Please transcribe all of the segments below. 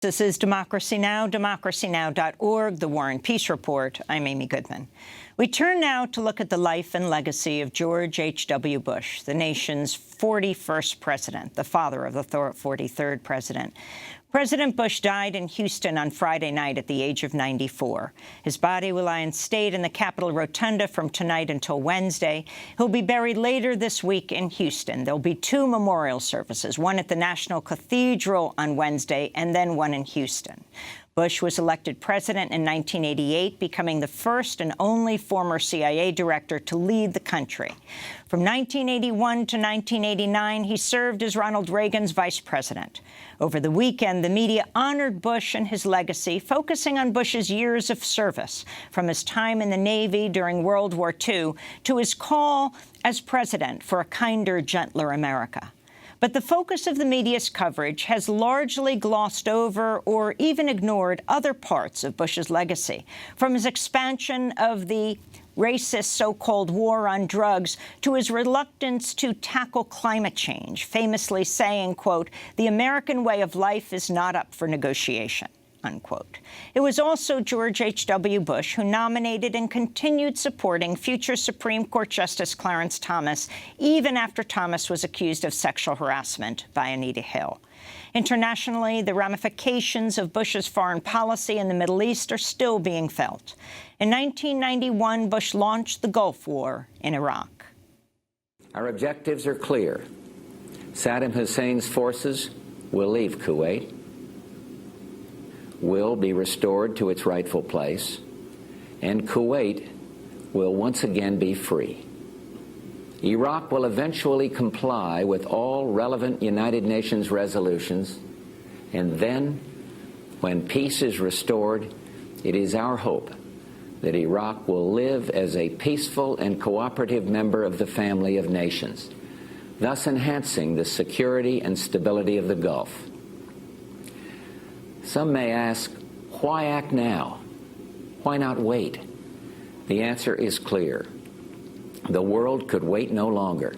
This is Democracy Now!, democracynow.org, The War and Peace Report. I'm Amy Goodman. We turn now to look at the life and legacy of George H.W. Bush, the nation's 41st president, the father of the 43rd president. President Bush died in Houston on Friday night at the age of 94. His body will lie in state in the Capitol Rotunda from tonight until Wednesday. He'll be buried later this week in Houston. There'll be two memorial services, one at the National Cathedral on Wednesday and then one in Houston. Bush was elected president in 1988, becoming the first and only former CIA director to lead the country. From 1981 to 1989, he served as Ronald Reagan's vice president. Over the weekend, the media honored Bush and his legacy, focusing on Bush's years of service, from his time in the Navy during World War II to his call as president for a kinder, gentler America. But the focus of the media's coverage has largely glossed over or even ignored other parts of Bush's legacy, from his expansion of the racist so-called war on drugs to his reluctance to tackle climate change, famously saying, quote, "The American way of life is not up for negotiation." Unquote. It was also George H.W. Bush who nominated and continued supporting future Supreme Court Justice Clarence Thomas, even after Thomas was accused of sexual harassment by Anita Hill. Internationally, the ramifications of Bush's foreign policy in the Middle East are still being felt. In 1991, Bush launched the Gulf War in Iraq. Our objectives are clear. Saddam Hussein's forces will leave Kuwait, will be restored to its rightful place, and Kuwait will once again be free. Iraq will eventually comply with all relevant United Nations resolutions, and then, when peace is restored, it is our hope that Iraq will live as a peaceful and cooperative member of the family of nations, thus enhancing the security and stability of the Gulf. Some may ask, why act now? Why not wait? The answer is clear. The world could wait no longer.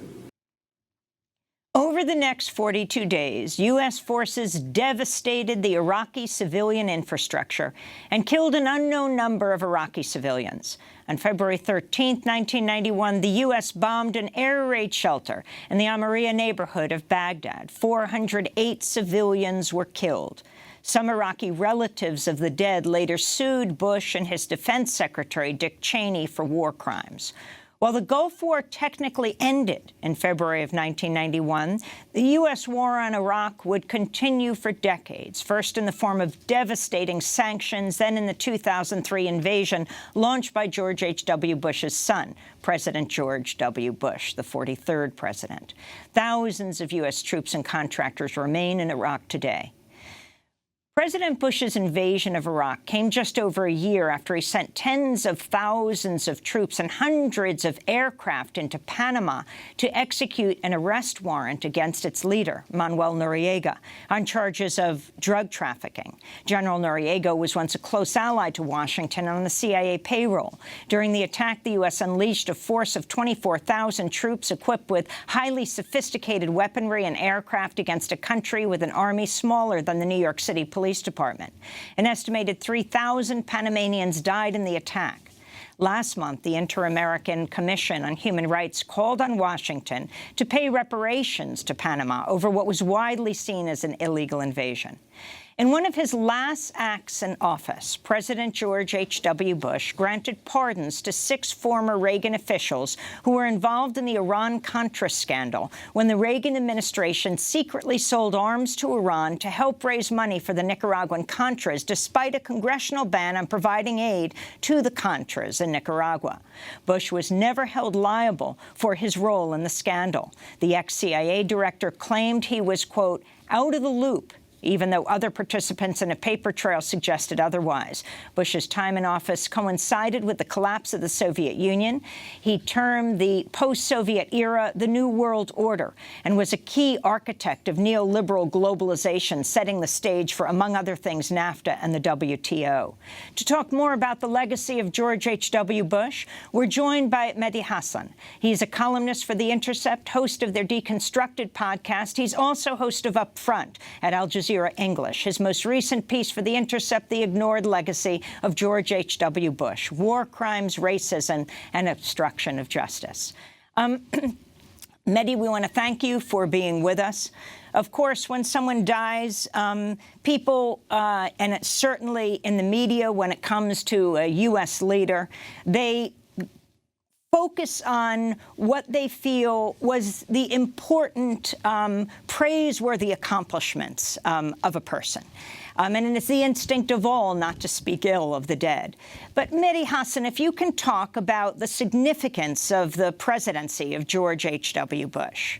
Over the next 42 days, U.S. forces devastated the Iraqi civilian infrastructure and killed an unknown number of Iraqi civilians. On February 13, 1991, the U.S. bombed an air raid shelter in the Amaria neighborhood of Baghdad. 408 civilians were killed. Some Iraqi relatives of the dead later sued Bush and his defense secretary, Dick Cheney, for war crimes. While the Gulf War technically ended in February of 1991, the U.S. war on Iraq would continue for decades, first in the form of devastating sanctions, then in the 2003 invasion launched by George H.W. Bush's son, President George W. Bush, the 43rd president. Thousands of U.S. troops and contractors remain in Iraq today. President Bush's invasion of Iraq came just over a year after he sent tens of thousands of troops and hundreds of aircraft into Panama to execute an arrest warrant against its leader, Manuel Noriega, on charges of drug trafficking. General Noriega was once a close ally to Washington on the CIA payroll. During the attack, the U.S. unleashed a force of 24,000 troops equipped with highly sophisticated weaponry and aircraft against a country with an army smaller than the New York City Police Department. An estimated 3,000 Panamanians died in the attack. Last month, the Inter-American Commission on Human Rights called on Washington to pay reparations to Panama over what was widely seen as an illegal invasion. In one of his last acts in office, President George H.W. Bush granted pardons to 6 former Reagan officials who were involved in the Iran-Contra scandal when the Reagan administration secretly sold arms to Iran to help raise money for the Nicaraguan Contras, despite a congressional ban on providing aid to the Contras in Nicaragua. Bush was never held liable for his role in the scandal. The ex-CIA director claimed he was, quote, out of the loop, even though other participants in a paper trail suggested otherwise. Bush's time in office coincided with the collapse of the Soviet Union. He termed the post-Soviet era the New World Order and was a key architect of neoliberal globalization, setting the stage for, among other things, NAFTA and the WTO. To talk more about the legacy of George H.W. Bush, we're joined by Mehdi Hasan. He's a columnist for The Intercept, host of their Deconstructed podcast. He's also host of Up Front at Al Jazeera Jazeera English. His most recent piece for The Intercept, The Ignored Legacy of George H.W. Bush, War Crimes, Racism, and Obstruction of Justice. Mehdi, we want to thank you for being with us. Of course, when someone dies, people, and it's certainly in the media when it comes to a U.S. leader, they focus on what they feel was the important, praiseworthy accomplishments of a person. And it's the instinct of all not to speak ill of the dead. But Mehdi Hasan, if you can talk about the significance of the presidency of George H.W. Bush.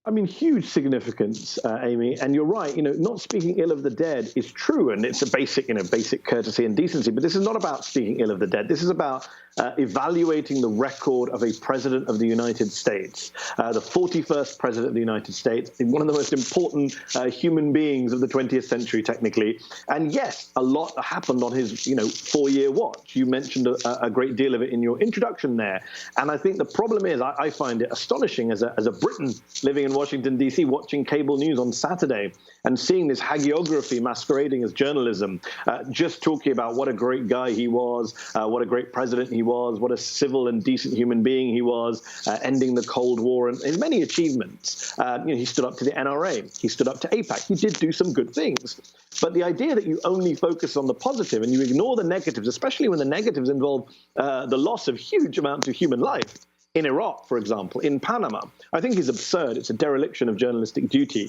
I mean, huge significance, Amy. And you're right. Not speaking ill of the dead is true, and it's a basic, basic courtesy and decency. But this is not about speaking ill of the dead. This is about evaluating the record of a president of the United States, the 41st president of the United States, one of the most important human beings of the 20th century, technically. And yes, a lot happened on his, 4-year watch. You mentioned a great deal of it in your introduction there. And I think the problem is, I find it astonishing as a Briton living in Washington, D.C., watching cable news on Saturday and seeing this hagiography masquerading as journalism, just talking about what a great guy he was, what a great president he was, what a civil and decent human being he was, ending the Cold War, and his many achievements. He stood up to the NRA. He stood up to AIPAC. He did do some good things. But the idea that you only focus on the positive and you ignore the negatives, especially when the negatives involve the loss of huge amounts of human life, in Iraq, for example, in Panama, I think is absurd. It's a dereliction of journalistic duty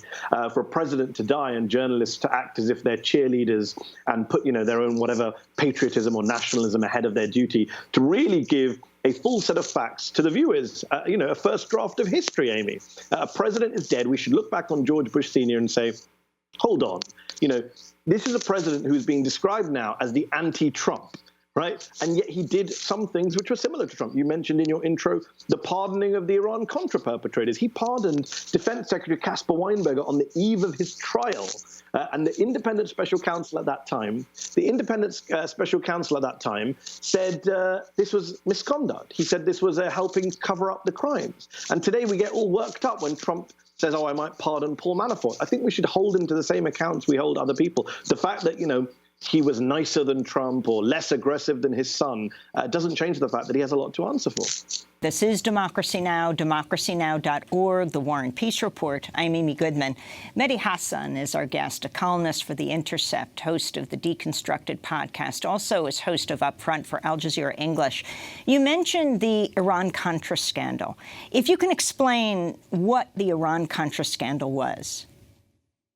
for a president to die and journalists to act as if they're cheerleaders and put, their own whatever patriotism or nationalism ahead of their duty, to really give a full set of facts to the viewers, a first draft of history, Amy. A president is dead. We should look back on George Bush Sr. and say, hold on, this is a president who's being described now as the anti-Trump. Right? And yet he did some things which were similar to Trump. You mentioned in your intro the pardoning of the Iran-Contra perpetrators. He pardoned Defense Secretary Caspar Weinberger on the eve of his trial. And the independent special counsel at that time, said this was misconduct. He said this was helping cover up the crimes. And today we get all worked up when Trump says, oh, I might pardon Paul Manafort. I think we should hold him to the same accounts we hold other people. The fact that, he was nicer than Trump or less aggressive than his son doesn't change the fact that he has a lot to answer for. This is Democracy Now!, democracynow.org, The War and Peace Report. I'm Amy Goodman. Mehdi Hasan is our guest, a columnist for The Intercept, host of the Deconstructed podcast, also is host of Upfront for Al Jazeera English. You mentioned the Iran-Contra scandal. If you can explain what the Iran-Contra scandal was.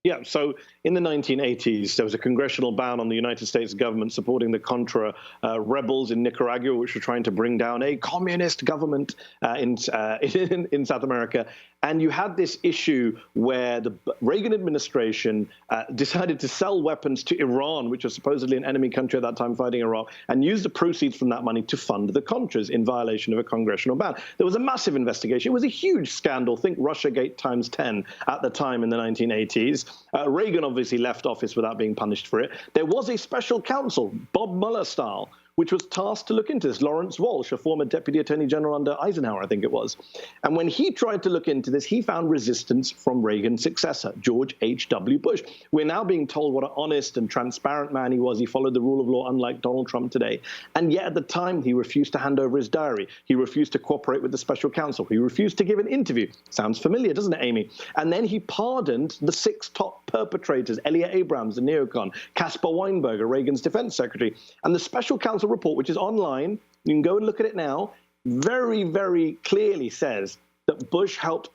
Yeah, so in the 1980s, there was a congressional ban on the United States government supporting the Contra rebels in Nicaragua, which were trying to bring down a communist government in South America. And you had this issue where the Reagan administration decided to sell weapons to Iran, which was supposedly an enemy country at that time fighting Iraq, and use the proceeds from that money to fund the Contras in violation of a congressional ban. There was a massive investigation. It was a huge scandal. Think Russiagate times 10 at the time in the 1980s. Reagan obviously left office without being punished for it. There was a special counsel, Bob Mueller style, which was tasked to look into this. Lawrence Walsh, a former deputy attorney general under Eisenhower, I think it was. And when he tried to look into this, he found resistance from Reagan's successor, George H.W. Bush. We're now being told what an honest and transparent man he was. He followed the rule of law, unlike Donald Trump today. And yet at the time, he refused to hand over his diary. He refused to cooperate with the special counsel. He refused to give an interview. Sounds familiar, doesn't it, Amy? And then he pardoned the 6 top perpetrators, Elia Abrams, the neocon, Caspar Weinberger, Reagan's defense secretary, and the special counsel report, which is online, you can go and look at it now, very, very clearly says that Bush helped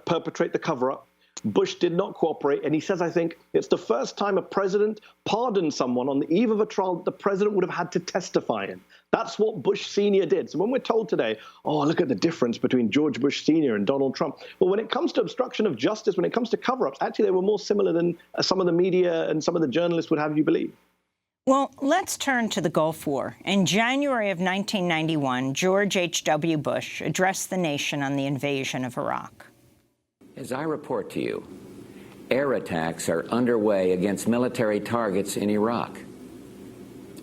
perpetrate the cover-up. Bush did not cooperate, and he says, I think, it's the first time a president pardoned someone on the eve of a trial that the president would have had to testify in. That's what Bush Sr. did. So when we're told today, oh, look at the difference between George Bush Sr. and Donald Trump. Well, when it comes to obstruction of justice, when it comes to cover-ups, actually they were more similar than some of the media and some of the journalists would have you believe. Well, let's turn to the Gulf War. In January of 1991, George H.W. Bush addressed the nation on the invasion of Iraq. As I report to you, air attacks are underway against military targets in Iraq.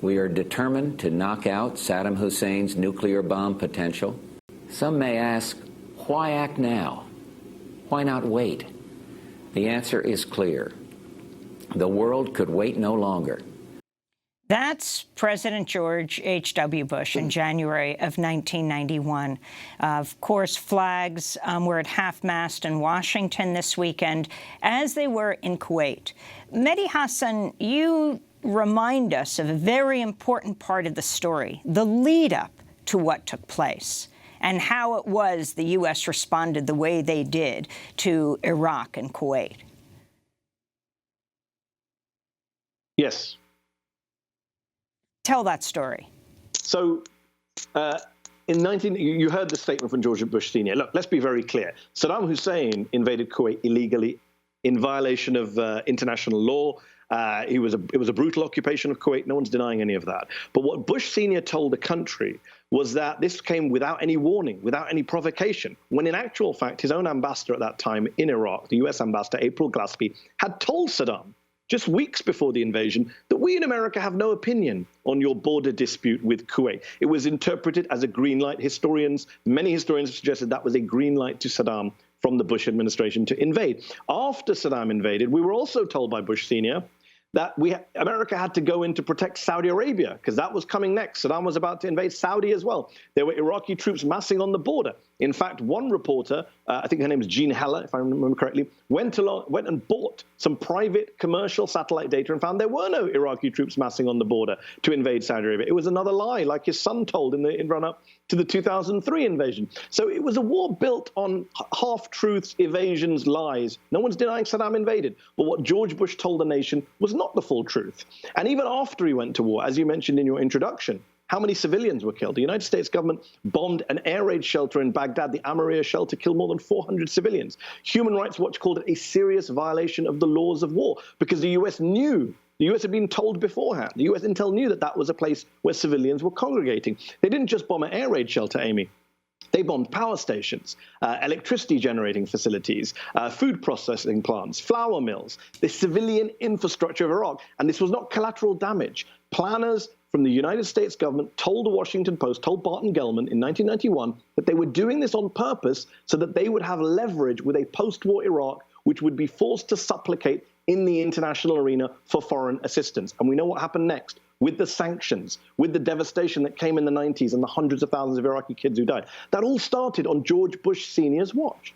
We are determined to knock out Saddam Hussein's nuclear bomb potential. Some may ask, why act now? Why not wait? The answer is clear. The world could wait no longer. That's President George H.W. Bush in January of 1991. Of course, flags were at half-mast in Washington this weekend, as they were in Kuwait. Mehdi Hasan, you remind us of a very important part of the story, the lead-up to what took place, and how it was the U.S. responded the way they did to Iraq and Kuwait. Yes. Tell that story. So you heard the statement from George Bush Sr. Look, let's be very clear. Saddam Hussein invaded Kuwait illegally in violation of international law. It was a brutal occupation of Kuwait. No one's denying any of that. But what Bush Sr. told the country was that this came without any warning, without any provocation, when in actual fact, his own ambassador at that time in Iraq, the U.S. ambassador, April Glaspie, had told Saddam just weeks before the invasion that we in America have no opinion on your border dispute with Kuwait. It was interpreted as a green light. Many historians have suggested that was a green light to Saddam from the Bush administration to invade. After Saddam invaded, we were also told by Bush Sr. that America had to go in to protect Saudi Arabia, because that was coming next. Saddam was about to invade Saudi as well. There were Iraqi troops massing on the border. In fact, one reporter, I think her name is Jean Heller, if I remember correctly, went and bought some private commercial satellite data and found there were no Iraqi troops massing on the border to invade Saudi Arabia. It was another lie, like his son told in run-up to the 2003 invasion. So it was a war built on half-truths, evasions, lies. No one's denying Saddam invaded. But what George Bush told the nation was not the full truth. And even after he went to war, as you mentioned in your introduction, how many civilians were killed? The United States government bombed an air raid shelter in Baghdad, the Amaria shelter, killed more than 400 civilians. Human Rights Watch called it a serious violation of the laws of war, because the U.S. knew, the U.S. had been told beforehand, the U.S. intel knew that that was a place where civilians were congregating. They didn't just bomb an air raid shelter, Amy. They bombed power stations, electricity generating facilities, food processing plants, flour mills, the civilian infrastructure of Iraq. And this was not collateral damage. Planners from the United States government told the Washington Post, told Barton Gellman in 1991 that they were doing this on purpose so that they would have leverage with a post-war Iraq which would be forced to supplicate in the international arena for foreign assistance. And we know what happened next with the sanctions, with the devastation that came in the 90s and the hundreds of thousands of Iraqi kids who died. That all started on George Bush Sr.'s watch.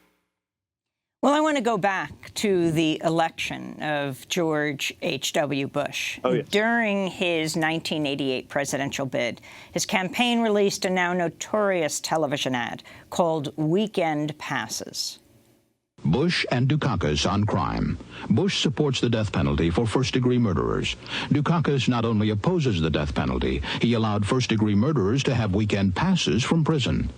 Well, I want to go back to the election of George H.W. Bush. Oh, yes. During his 1988 presidential bid, his campaign released a now notorious television ad called Weekend Passes. Bush and Dukakis on crime. Bush supports the death penalty for first-degree murderers. Dukakis not only opposes the death penalty, he allowed first-degree murderers to have weekend passes from prison.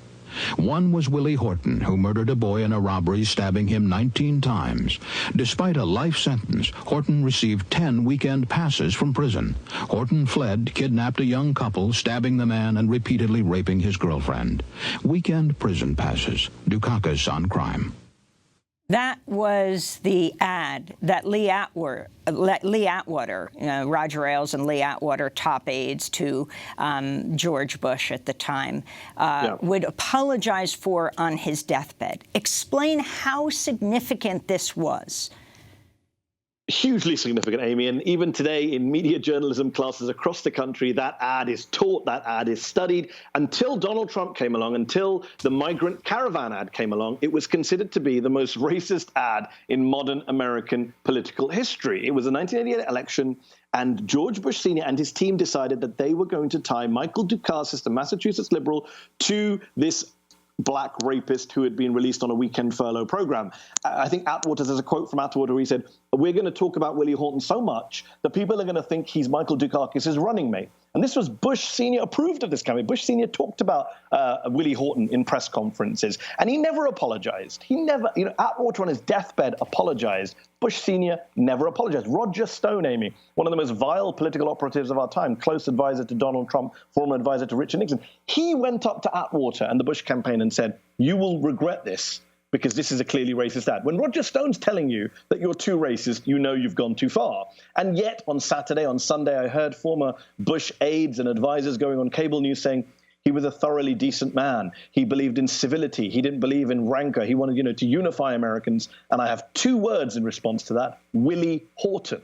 One was Willie Horton, who murdered a boy in a robbery, stabbing him 19 times. Despite a life sentence, Horton received 10 weekend passes from prison. Horton fled, kidnapped a young couple, stabbing the man and repeatedly raping his girlfriend. Weekend prison passes. Dukakis on crime. That was the ad that Lee Atwater, Roger Ailes and Lee Atwater, top aides to George Bush at the time, would apologize for on his deathbed. Explain how significant this was. Hugely significant, Amy, and even today in media journalism classes across the country, that ad is taught, that ad is studied. Until Donald Trump came along, until the migrant caravan ad came along, it was considered to be the most racist ad in modern American political history. It was a 1988 election, and George Bush Sr. and his team decided that they were going to tie Michael Dukakis, the Massachusetts liberal, to this black rapist who had been released on a weekend furlough program. I think Atwater, there's a quote from Atwater where he said, "We're going to talk about Willie Horton so much that people are going to think he's Michael Dukakis' running mate." And this was Bush Sr. approved of this campaign. Bush Sr. talked about Willie Horton in press conferences, and he never apologized. He never, Atwater on his deathbed apologized. Bush Sr. never apologized. Roger Stone, Amy, one of the most vile political operatives of our time, close advisor to Donald Trump, former advisor to Richard Nixon, he went up to Atwater and the Bush campaign and said, "You will regret this, because this is a clearly racist ad." When Roger Stone's telling you that you're too racist, you know you've gone too far. And yet on Saturday, on Sunday, I heard former Bush aides and advisors going on cable news saying he was a thoroughly decent man. He believed in civility. He didn't believe in rancor. He wanted, to unify Americans. And I have two words in response to that: Willie Horton.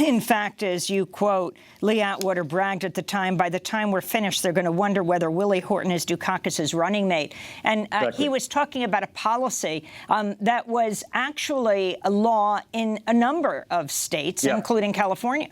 In fact, as you quote, Lee Atwater bragged at the time, by the time we're finished, they're going to wonder whether Willie Horton is Dukakis's running mate. And Exactly. he was talking about a policy that was actually a law in a number of states, including California.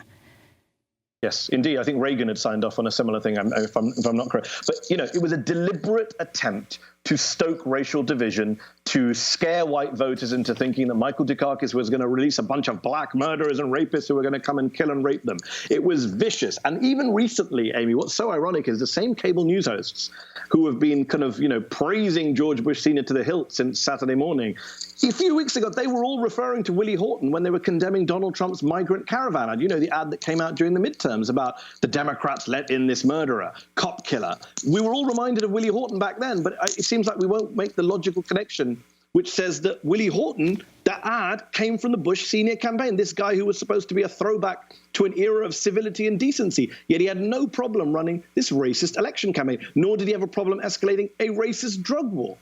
Yes, indeed. I think Reagan had signed off on a similar thing, if I'm not correct. But, you know, it was a deliberate attempt to stoke racial division, to scare white voters into thinking that Michael Dukakis was going to release a bunch of black murderers and rapists who were going to come and kill and rape them. It was vicious. And even recently, Amy, what's so ironic is the same cable news hosts who have been kind of, you know, praising George Bush Sr. to the hilt since Saturday morning. A few weeks ago, they were all referring to Willie Horton when they were condemning Donald Trump's migrant caravan ad. You know, the ad that came out during the midterms about the Democrats let in this murderer, cop killer. We were all reminded of Willie Horton back then, but it seems like we won't make the logical connection, which says that Willie Horton, that ad came from the Bush Sr. campaign, this guy who was supposed to be a throwback to an era of civility and decency. Yet he had no problem running this racist election campaign, nor did he have a problem escalating a racist drug war.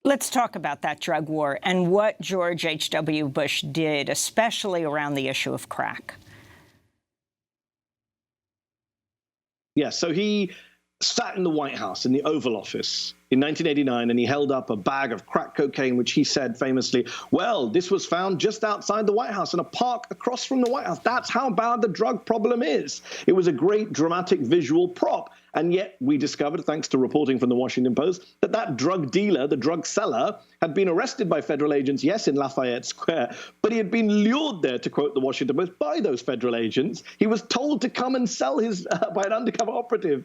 Let's talk about that drug war and what George H.W. Bush did, especially around the issue of crack. Yeah, so he sat in the White House, in the Oval Office, in 1989, and he held up a bag of crack cocaine, which he said famously, well, this was found just outside the White House in a park across from the White House. That's how bad the drug problem is. It was a great dramatic visual prop. And yet we discovered, thanks to reporting from the Washington Post, that that drug dealer, the drug seller, had been arrested by federal agents, yes, in Lafayette Square, but he had been lured there, to quote the Washington Post, by those federal agents. He was told to come and sell his, by an undercover operative.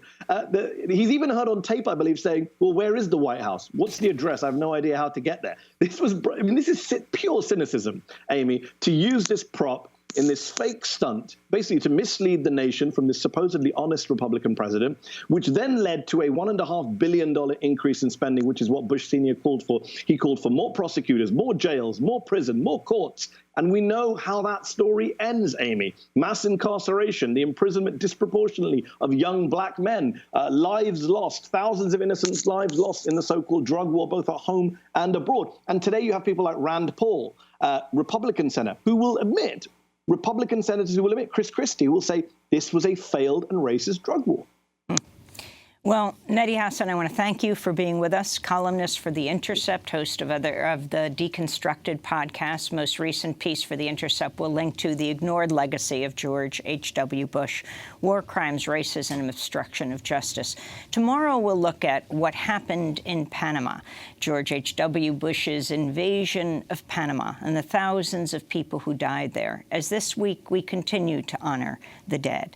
He's even heard on tape, I believe, saying, well, where is the White House? What's the address? I have no idea how to get there. This is pure cynicism, Amy, to use this prop in this fake stunt, basically to mislead the nation from this supposedly honest Republican president, which then led to a $1.5 billion increase in spending, which is what Bush Sr. called for. He called for more prosecutors, more jails, more prison, more courts. And we know how that story ends, Amy. Mass incarceration, the imprisonment disproportionately of young black men, lives lost, thousands of innocent lives lost in the so-called drug war, both at home and abroad. And today you have people like Rand Paul, Republican senator, who will admit, Republican senators who will admit, Chris Christie will say this was a failed and racist drug war. Well, Mehdi Hasan, I want to thank you for being with us, columnist for The Intercept, host of the Deconstructed podcast. Most recent piece for The Intercept will link to the ignored legacy of George H.W. Bush, war crimes, racism, and obstruction of justice. Tomorrow we'll look at what happened in Panama, George H.W. Bush's invasion of Panama, and the thousands of people who died there, as this week we continue to honor the dead.